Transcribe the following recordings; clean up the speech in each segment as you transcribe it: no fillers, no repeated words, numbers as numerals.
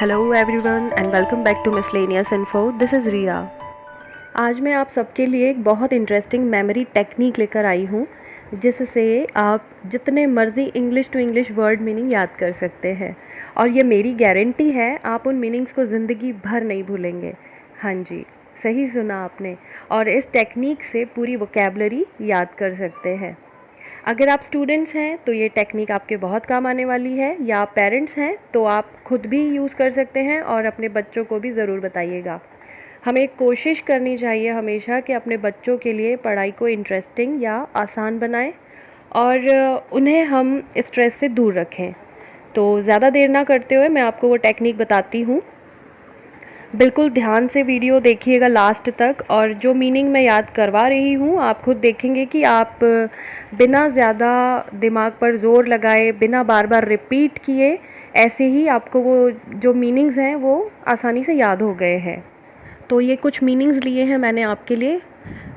Hello everyone and welcome back to miscellaneous info. This is Riya. आज मैं आप सबके लिए एक बहुत इंटरेस्टिंग मेमोरी टेक्निक लेकर आई हूँ जिससे आप जितने मर्ज़ी English to English word meaning याद कर सकते हैं। और ये मेरी गारंटी है, आप उन मीनिंग्स को ज़िंदगी भर नहीं भूलेंगे। हाँ जी, सही सुना आपने। और इस टेक्निक से पूरी वोकैबलरी याद कर सकते हैं। अगर आप स्टूडेंट्स हैं तो ये टेक्निक आपके बहुत काम आने वाली है, या आप पेरेंट्स हैं तो आप खुद भी यूज़ कर सकते हैं और अपने बच्चों को भी ज़रूर बताइएगा। हमें कोशिश करनी चाहिए हमेशा कि अपने बच्चों के लिए पढ़ाई को इंटरेस्टिंग या आसान बनाएं और उन्हें हम स्ट्रेस से दूर रखें। तो ज़्यादा देर ना करते हुए मैं आपको वो टेक्निक बताती हूँ। बिल्कुल ध्यान से वीडियो देखिएगा लास्ट तक, और जो मीनिंग मैं याद करवा रही हूँ आप खुद देखेंगे कि आप बिना ज़्यादा दिमाग पर ज़ोर लगाए, बिना बार बार रिपीट किए, ऐसे ही आपको वो जो मीनिंग्स हैं वो आसानी से याद हो गए हैं। तो ये कुछ मीनिंग्स लिए हैं मैंने आपके लिए।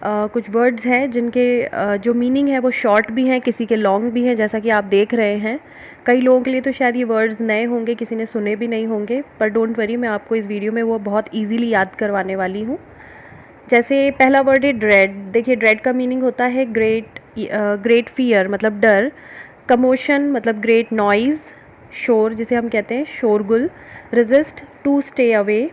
कुछ वर्ड्स हैं जिनके जो मीनिंग है वो शॉर्ट भी हैं, किसी के लॉन्ग भी हैं, जैसा कि आप देख रहे हैं। कई लोगों के लिए तो शायद ये वर्ड्स नए होंगे, किसी ने सुने भी नहीं होंगे, पर डोंट वरी, मैं आपको इस वीडियो में वो बहुत ईजीली याद करवाने वाली हूँ। जैसे पहला वर्ड है ड्रेड। देखिए, ड्रेड का मीनिंग होता है ग्रेट फियर, मतलब डर। कमोशन मतलब ग्रेट नॉइज़, शोर जिसे हम कहते हैं शोरगुल। Resist to stay away.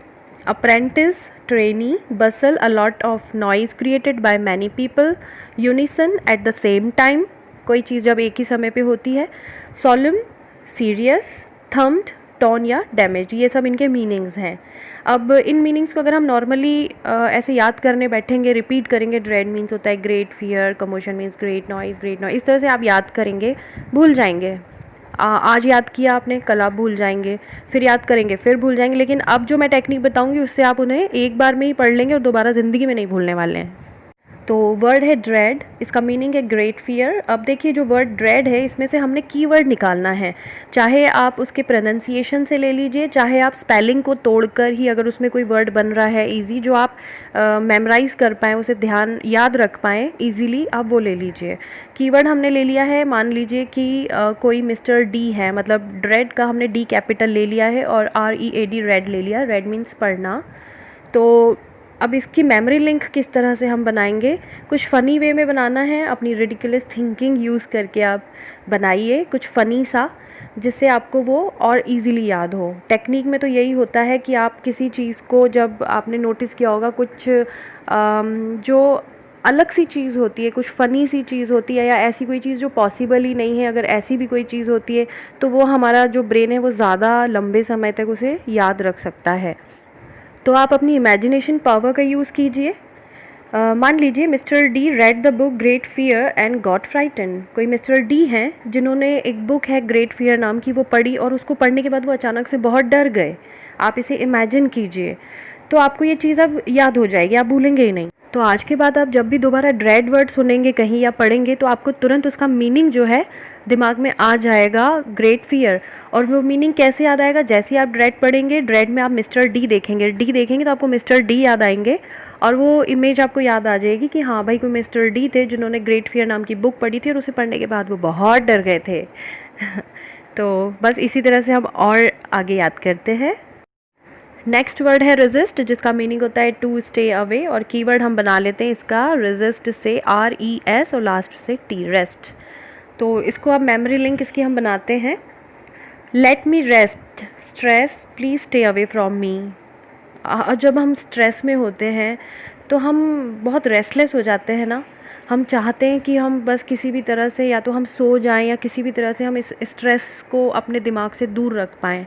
Apprentice trainee. Bustle a lot of noise created by many people. Unison at the same time, कोई चीज़ जब एक ही समय पे होती है। Solemn serious. थम्ड टॉन या डैमेज, ये सब इनके मीनिंग्स हैं। अब इन मीनिंग्स को अगर हम नॉर्मली ऐसे याद करने बैठेंगे, रिपीट करेंगे, ड्रेड मीन्स होता है great fear, commotion means great noise, इस तरह से आप याद करेंगे, भूल जाएंगे। आज याद किया आपने, कल आप भूल जाएंगे, फिर याद करेंगे, फिर भूल जाएंगे। लेकिन अब जो मैं टेक्निक बताऊंगी उससे आप उन्हें एक बार में ही पढ़ लेंगे और दोबारा ज़िंदगी में नहीं भूलने वाले हैं। तो वर्ड है ड्रेड, इसका मीनिंग है ग्रेट फियर। अब देखिए, जो वर्ड ड्रेड है इसमें से हमने कीवर्ड निकालना है। चाहे आप उसके प्रोनाउंसिएशन से ले लीजिए, चाहे आप स्पेलिंग को तोड़कर ही अगर उसमें कोई वर्ड बन रहा है इजी, जो आप मेमोराइज़ कर पाएँ, उसे ध्यान याद रख पाएँ इजीली, आप वो ले लीजिए। कीवर्ड हमने ले लिया है, मान लीजिए कि कोई मिस्टर डी है, मतलब ड्रेड का हमने डी कैपिटल ले लिया है और READ रेड ले लिया। रेड मीन्स पढ़ना। तो अब इसकी मेमोरी लिंक किस तरह से हम बनाएंगे, कुछ फ़नी वे में बनाना है। अपनी रिडिकुलस थिंकिंग यूज़ करके आप बनाइए कुछ फ़नी सा, जिससे आपको वो और इजीली याद हो। टेक्निक में तो यही होता है कि आप किसी चीज़ को, जब आपने नोटिस किया होगा, कुछ जो अलग सी चीज़ होती है, कुछ फ़नी सी चीज़ होती है, या ऐसी कोई चीज़ जो पॉसिबल ही नहीं है, अगर ऐसी भी कोई चीज़ होती है तो वो हमारा जो ब्रेन है वो ज़्यादा लंबे समय तक उसे याद रख सकता है। तो आप अपनी इमेजिनेशन पावर का यूज़ कीजिए। मान लीजिए mister D read the book great fear and got frighten. कोई मिस्टर डी हैं जिन्होंने एक बुक है ग्रेट फियर नाम की, वो पढ़ी और उसको पढ़ने के बाद वो अचानक से बहुत डर गए। आप इसे इमेजिन कीजिए, तो आपको ये चीज़ अब याद हो जाएगी, आप भूलेंगे ही नहीं। तो आज के बाद आप जब भी दोबारा ड्रेड वर्ड सुनेंगे कहीं या पढ़ेंगे तो आपको तुरंत उसका मीनिंग जो है दिमाग में आ जाएगा, ग्रेट फियर। और वो मीनिंग कैसे याद आएगा, जैसे ही आप ड्रेड पढ़ेंगे, ड्रेड में आप मिस्टर डी देखेंगे, तो आपको मिस्टर डी याद आएंगे और वो इमेज आपको याद आ जाएगी कि हाँ भाई, कोई मिस्टर डी थे जिन्होंने ग्रेट फियर नाम की बुक पढ़ी थी और उसे पढ़ने के बाद वो बहुत डर गए थे। तो बस इसी तरह से हम और आगे याद करते हैं। नेक्स्ट वर्ड है रेजिस्ट, जिसका मीनिंग होता है टू स्टे अवे, और कीवर्ड हम बना लेते हैं इसका रेजिस्ट से RES और लास्ट से T, रेस्ट। तो इसको अब मेमोरी लिंक इसकी हम बनाते हैं। Let me rest stress please stay away from me. जब हम स्ट्रेस में होते हैं तो हम बहुत रेस्टलेस हो जाते हैं ना, हम चाहते हैं कि हम बस किसी भी तरह से या तो हम सो जाएं या किसी भी तरह से हम इस स्ट्रेस को अपने दिमाग से दूर रख पाएँ।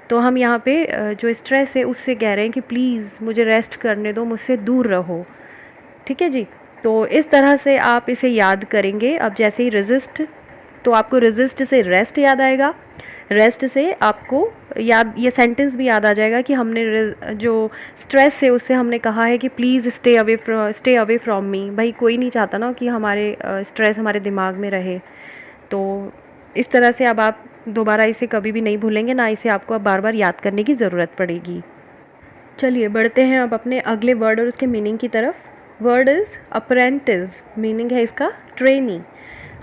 तो हम यहाँ पे जो स्ट्रेस है उससे कह रहे हैं कि प्लीज़ मुझे रेस्ट करने दो, मुझसे दूर रहो। ठीक है जी। तो इस तरह से आप इसे याद करेंगे। अब जैसे ही रेजिस्ट, तो आपको रेजिस्ट से रेस्ट याद आएगा, रेस्ट से आपको याद ये सेंटेंस भी याद आ जाएगा कि हमने जो स्ट्रेस है उससे हमने कहा है कि please stay away from me. भाई कोई नहीं चाहता ना कि हमारे स्ट्रेस हमारे दिमाग में रहे। तो इस तरह से अब आप दोबारा इसे कभी भी नहीं भूलेंगे, ना इसे आपको अब बार बार याद करने की ज़रूरत पड़ेगी। चलिए बढ़ते हैं अब अपने अगले वर्ड और उसके मीनिंग की तरफ। वर्ड इज़ अप्रेंटिस, मीनिंग है इसका ट्रेनी।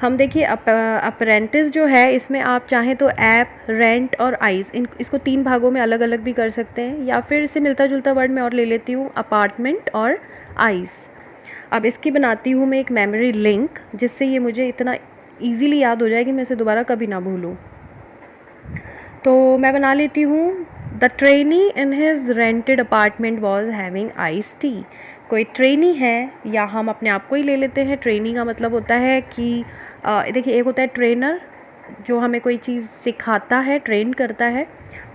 हम देखिए अप्रेंटिस जो है इसमें आप चाहें तो ऐप, रेंट और आइज़ इसको 3 भागों में अलग अलग भी कर सकते हैं, या फिर इससे मिलता जुलता वर्ड मैं और ले लेती हूँ, अपार्टमेंट और आइज़। अब इसकी बनाती हूँ मैं एक मेमोरी लिंक, जिससे ये मुझे इतना ईज़िली याद हो जाए कि मैं इसे दोबारा कभी ना भूलूँ। तो मैं बना लेती हूँ, the trainee in his rented apartment was having ice T. कोई ट्रेनी है, या हम अपने आप को ही ले लेते हैं। ट्रेनी का मतलब होता है कि देखिए, एक होता है ट्रेनर जो हमें कोई चीज़ सिखाता है, ट्रेन करता है,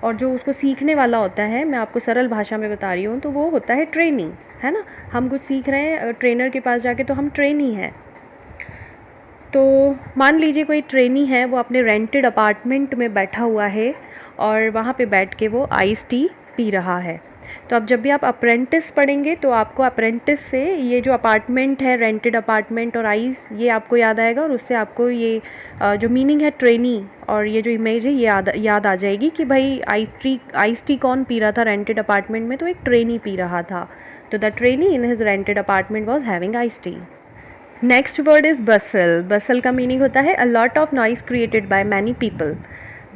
और जो उसको सीखने वाला होता है, मैं आपको सरल भाषा में बता रही हूँ, तो वो होता है ट्रेनी, है ना। हम कुछ सीख रहे हैं ट्रेनर के पास जाके, तो हम ट्रेनी हैं। तो मान लीजिए कोई ट्रेनी है, वो अपने रेंटेड अपार्टमेंट में बैठा हुआ है और वहाँ पे बैठ के वो आइस टी पी रहा है। तो अब जब भी आप अप्रेंटिस पढ़ेंगे तो आपको अप्रेंटिस से ये जो अपार्टमेंट है, रेंटेड अपार्टमेंट और आइस, ये आपको याद आएगा, और उससे आपको ये जो मीनिंग है ट्रेनी और ये जो इमेज है ये याद आ जाएगी कि भाई आइस टी कौन पी रहा था रेंटेड अपार्टमेंट में, तो एक ट्रेनी पी रहा था। तो the trainee in his rented apartment was having ice tea. Next word is bustle. Bustle का मीनिंग होता है a lot of noise created by many people.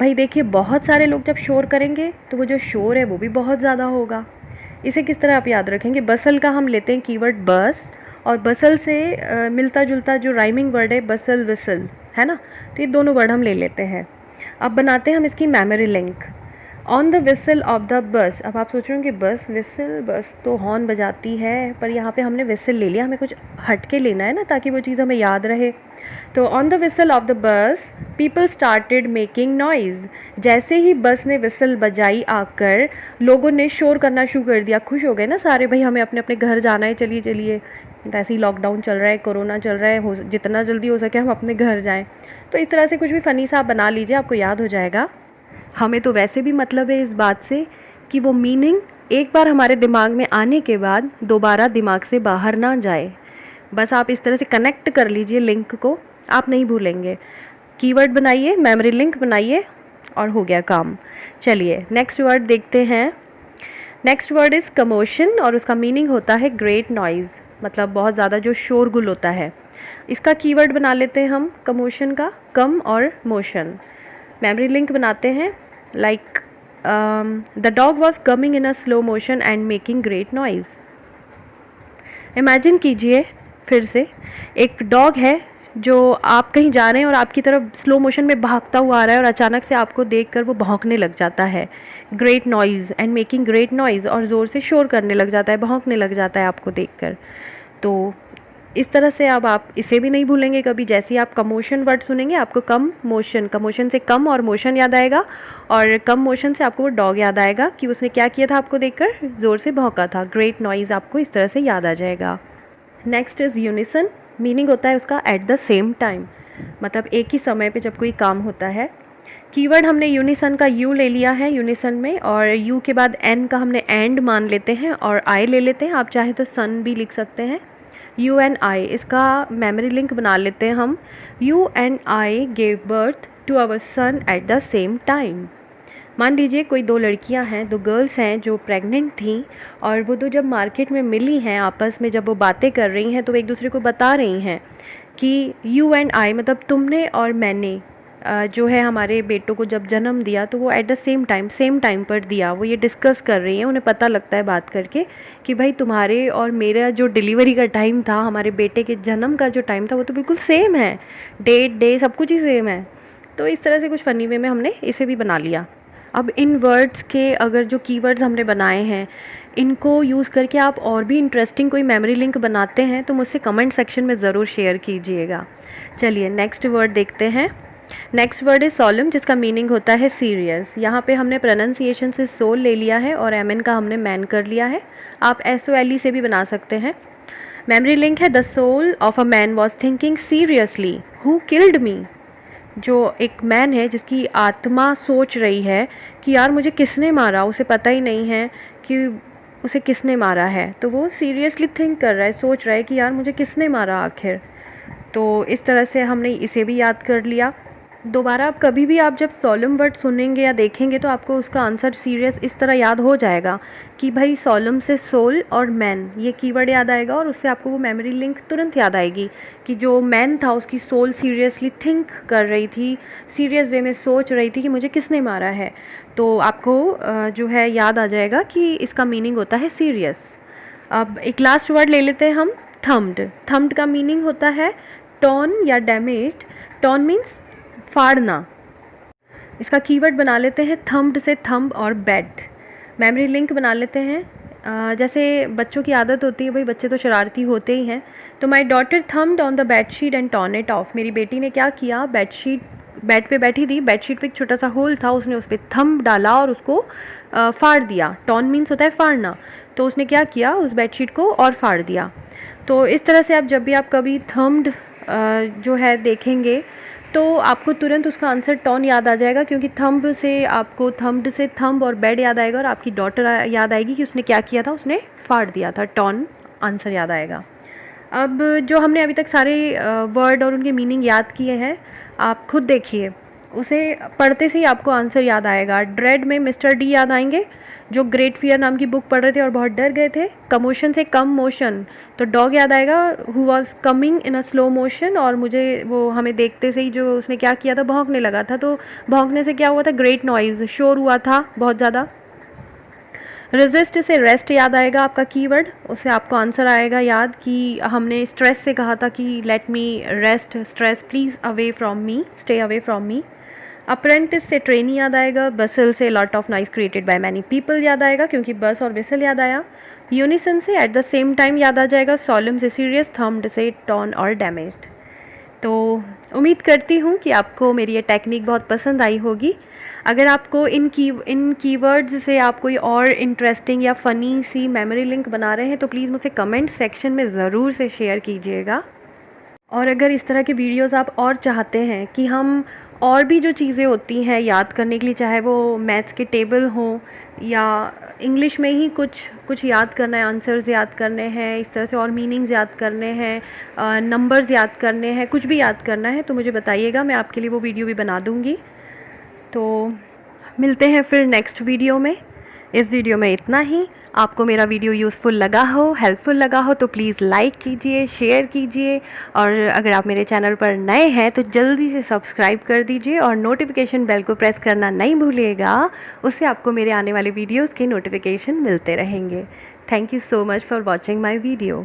भाई देखिए, बहुत सारे लोग जब शोर करेंगे तो वो जो शोर है वो भी बहुत ज़्यादा होगा। इसे किस तरह आप याद रखेंगे? बसल का हम लेते हैं कीवर्ड बस, और बसल से मिलता जुलता जो राइमिंग वर्ड है बसल विसल, है ना। तो ये दोनों वर्ड हम ले लेते हैं। अब बनाते हैं हम इसकी memory link. On the whistle of the bus. अब आप सोच रहे होंगे बस विसल, बस तो हॉर्न बजाती है, पर यहाँ पे हमने विसल ले लिया, हमें कुछ हट के लेना है ना, ताकि वो चीज़ हमें याद रहे। तो on the whistle of the bus people started making noise. जैसे ही बस ने विसल बजाई आकर, लोगों ने शोर करना शुरू कर दिया। खुश हो गए ना सारे, भाई हमें अपने अपने घर जाना है, चलिए चलिए, ऐसे ही लॉकडाउन चल रहा है, कोरोना चल रहा है, जितना जल्दी हो सके हम अपने घर जाएँ। तो इस तरह से कुछ भी फ़नी सा आप बना लीजिए, आपको याद हो जाएगा। हमें तो वैसे भी मतलब है इस बात से कि वो मीनिंग एक बार हमारे दिमाग में आने के बाद दोबारा दिमाग से बाहर ना जाए। बस आप इस तरह से कनेक्ट कर लीजिए लिंक को, आप नहीं भूलेंगे। कीवर्ड बनाइए, मेमोरी लिंक बनाइए, और हो गया काम। चलिए नेक्स्ट वर्ड देखते हैं। नेक्स्ट वर्ड इज़ कमोशन, और उसका मीनिंग होता है ग्रेट नॉइज़, मतलब बहुत ज़्यादा जो शोरगुल होता है। इसका कीवर्ड बना लेते हैं हम कमोशन का, कम और मोशन। मेमोरी लिंक बनाते हैं, like the dog was coming in a slow motion and making great noise. Imagine कीजिए फिर से, एक डॉग है जो आप कहीं जा रहे हैं और आपकी तरफ स्लो मोशन में भागता हुआ आ रहा है, और अचानक से आपको देखकर वो भौंकने लग जाता है। Great noise and making great noise, और ज़ोर से शोर करने लग जाता है, भौंकने लग जाता है आपको देखकर। तो इस तरह से अब आप इसे भी नहीं भूलेंगे कभी। जैसे ही आप कमोशन वर्ड सुनेंगे, आपको कम मोशन, कमोशन से कम और मोशन याद आएगा, और कम मोशन से आपको वो डॉग याद आएगा कि उसने क्या किया था, आपको देखकर ज़ोर से भौंका था। ग्रेट नॉइज़ आपको इस तरह से याद आ जाएगा। Next is unison. मीनिंग होता है उसका एट द सेम टाइम, मतलब एक ही समय पे जब कोई काम होता है। कीवर्ड हमने यूनिसन का यू ले लिया है यूनिसन में, और यू के बाद एन का हमने एंड मान लेते हैं, और आई ले लेते हैं। आप चाहें तो सन भी लिख सकते हैं। यू एंड आई, इसका मेमोरी लिंक बना लेते हैं हम। You and I gave birth to our son at the same time. मान लीजिए कोई दो लड़कियां हैं, दो गर्ल्स हैं जो प्रेग्नेंट थीं, और वो दो जब मार्केट में मिली हैं, आपस में जब वो बातें कर रही हैं, तो वो एक दूसरे को बता रही हैं कि यू एंड आई, मतलब तुमने और मैंने जो है हमारे बेटों को जब जन्म दिया, तो वो एट द सेम टाइम पर दिया। वो ये डिस्कस कर रही हैं, उन्हें पता लगता है बात करके कि भाई तुम्हारे और मेरा जो डिलीवरी का टाइम था, हमारे बेटे के जन्म का जो टाइम था, वो तो बिल्कुल सेम है, डेट डे सब कुछ ही सेम है। तो इस तरह से कुछ फ़नी वे में हमने इसे भी बना लिया। अब इन वर्ड्स के अगर जो कीवर्ड्स हमने बनाए हैं, इनको यूज़ करके आप और भी इंटरेस्टिंग कोई मेमोरी लिंक बनाते हैं तो मुझसे कमेंट सेक्शन में ज़रूर शेयर कीजिएगा। चलिए नेक्स्ट वर्ड देखते हैं। नेक्स्ट वर्ड इज़ सॉलम, जिसका मीनिंग होता है सीरियस। यहाँ पे हमने प्रोनाउंसिएशन से सोल ले लिया है, और एम एन का हमने मैन कर लिया है। आप SOLE से भी बना सकते हैं। मेमोरी लिंक है the soul of a man was thinking seriously who killed me. जो एक मैन है जिसकी आत्मा सोच रही है कि यार मुझे किसने मारा, उसे पता ही नहीं है कि उसे किसने मारा है, तो वो सीरियसली थिंक कर रहा है, सोच रहा है कि यार मुझे किसने मारा आखिर। तो इस तरह से हमने इसे भी याद कर लिया। दोबारा आप कभी भी आप जब सोलम वर्ड सुनेंगे या देखेंगे तो आपको उसका आंसर सीरियस इस तरह याद हो जाएगा कि भाई सोलम से सोल और मैन ये कीवर्ड याद आएगा, और उससे आपको वो मेमोरी लिंक तुरंत याद आएगी कि जो मैन था उसकी सोल सीरियसली थिंक कर रही थी, सीरियस वे में सोच रही थी कि मुझे किसने मारा है। तो आपको जो है याद आ जाएगा कि इसका मीनिंग होता है सीरियस। अब एक लास्ट वर्ड ले लेते हैं हम, थम्ड। थम्ड का मीनिंग होता है टॉर्न या डैमेज्ड। Torn means फाड़ना। इसका कीवर्ड बना लेते हैं थम्ब्ड से थंब और बेड। मेमोरी लिंक बना लेते हैं। जैसे बच्चों की आदत होती है, भाई बच्चे तो शरारती होते ही हैं। तो my daughter thumbed on the bedsheet and torn it off. मेरी बेटी ने क्या किया, बेड पे बैठी थी, बेडशीट पे एक छोटा सा होल था, उसने उस पर थंब डाला और उसको फाड़ दिया। टॉर्न मीन्स होता है फाड़ना, तो उसने क्या किया, उस बेडशीट को और फाड़ दिया। तो इस तरह से आप जब भी आप कभी थम्ब्ड जो है देखेंगे तो आपको तुरंत उसका आंसर टॉर्न याद आ जाएगा, क्योंकि थंब से आपको थम्ब्ड से थंब और बेड याद आएगा, और आपकी डॉटर याद आएगी कि उसने क्या किया था, उसने फाड़ दिया था। टॉर्न आंसर याद आएगा। अब जो हमने अभी तक सारे वर्ड और उनके मीनिंग याद किए हैं, आप खुद देखिए, उसे पढ़ते से ही आपको आंसर याद आएगा। ड्रेड में मिस्टर डी याद आएंगे, जो ग्रेट फियर नाम की बुक पढ़ रहे थे और बहुत डर गए थे। कमोशन से कम मोशन, तो डॉग याद आएगा, who was coming in a slow motion, और मुझे वो हमें देखते से ही जो उसने क्या किया था, भौंकने लगा था। तो भौंकने से क्या हुआ था, ग्रेट नॉइज़, शोर हुआ था बहुत ज़्यादा। रेजिस्ट से रेस्ट याद आएगा आपका कीवर्ड, उससे आपको आंसर आएगा याद कि हमने स्ट्रेस से कहा था कि let me rest, stress please away from me, stay away from me. Apprentice से ट्रेनी याद आएगा। बसल से lot of noise created by many people याद आएगा, क्योंकि बस और विसल याद आया। यूनिसन से एट द सेम टाइम याद आ जाएगा। सॉलम से सीरियस, थम्ब्ड से टॉर्न और डैमेज्ड। तो उम्मीद करती हूँ कि आपको मेरी ये टेक्निक बहुत पसंद आई होगी। अगर आपको इन कीवर्ड्स से आप कोई और इंटरेस्टिंग या फ़नी सी मेमोरी लिंक बना रहे हैं तो प्लीज़ मुझसे कमेंट सेक्शन में ज़रूर से शेयर कीजिएगा। और अगर इस तरह के वीडियोस आप और चाहते हैं कि हम और भी जो चीज़ें होती हैं याद करने के लिए, चाहे वो मैथ्स के टेबल हों या इंग्लिश में ही कुछ याद करना है, आंसर्स याद करने हैं, इस तरह से और मीनिंग्स याद करने हैं, नंबर्स याद करने हैं, कुछ भी याद करना है तो मुझे बताइएगा, मैं आपके लिए वो वीडियो भी बना दूँगी। तो मिलते हैं फिर नेक्स्ट वीडियो में। इस वीडियो में इतना ही। आपको मेरा वीडियो यूज़फुल लगा हो, हेल्पफुल लगा हो तो प्लीज़ लाइक कीजिए, शेयर कीजिए, और अगर आप मेरे चैनल पर नए हैं तो जल्दी से सब्सक्राइब कर दीजिए और नोटिफिकेशन बेल को प्रेस करना नहीं भूलिएगा। उससे आपको मेरे आने वाले वीडियोज़ के नोटिफिकेशन मिलते रहेंगे। Thank you so much for watching my video.